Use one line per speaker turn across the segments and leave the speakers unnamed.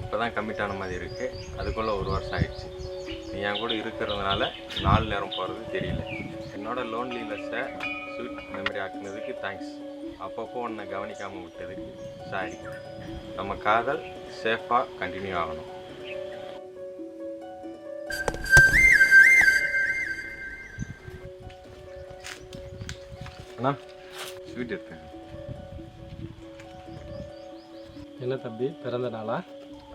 இப்போ தான் கமிட் ஆன மாதிரி இருக்குது. அதுக்குள்ளே 1 வருஷம் ஆயிடுச்சு. நீ என் கூட இருக்கிறதுனால 4 நேரம் போகிறது தெரியல. என்னோடய லோன்லினஸை ஸ்வீட் மெமரி ஆக்குனதுக்கு தேங்க்ஸ். அப்பப்போ உன்னை கவனிக்காமல் விட்டதுக்கு சாரி. நம்ம காதல் சேஃபாக கண்டினியூ ஆகணும். அண்ணா ஸ்வீட் எடுத்தேன்.
என்ன தம்பி, பிறந்த நாளா?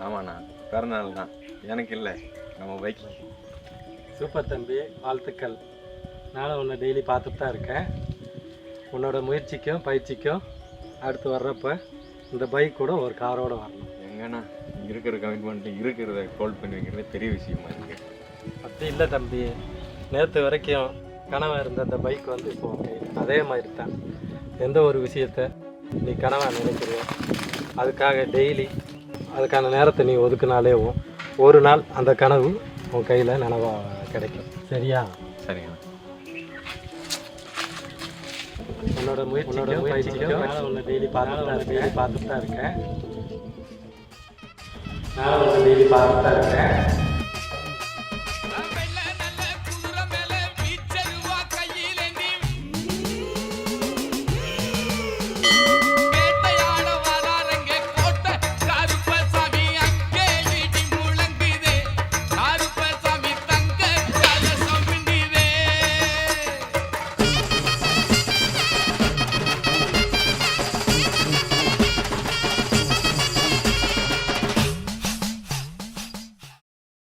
ஆமாண்ணா, பிறந்த நாள் தான். எனக்கு இல்லை, நம்ம பைக்கில்.
சூப்பர் தம்பி, வாழ்த்துக்கள். நானும் உன்னை டெய்லி பார்த்துட்டு தான் இருக்கேன். உன்னோட முயற்சிக்கும் பயிற்சிக்கும் அடுத்து வர்றப்ப இந்த பைக் கூட ஒரு காரோடு வரணும்.
எங்கன்னா இருக்கிற கமிட்மெண்ட்டு இருக்கிறத ஹோல்ட் பண்ணி வைக்கிறதே பெரிய விஷயமா இருக்குது.
அப்படி இல்லை தம்பி, நேற்று வரைக்கும் கனவா இருந்த அந்த பைக் வந்து இப்போ அதே மாதிரி தான். எந்த ஒரு விஷயத்த நீ கனவாக நினைக்கிறியோ அதுக்காக டெய்லி அதுக்கான நேரத்தை நீ ஒதுக்குனாலேவும் ஒரு நாள் அந்த கனவு உன் கையில் நனவாக கிடைக்கும். சரியா?
சரிங்க.
உன்னோட முயற்சிக்கும் உன்னை டெய்லி பார்த்துட்டு தான் இருக்கேன். நான் உன்னை டெய்லி பார்த்துட்டு தான் இருக்கேன்.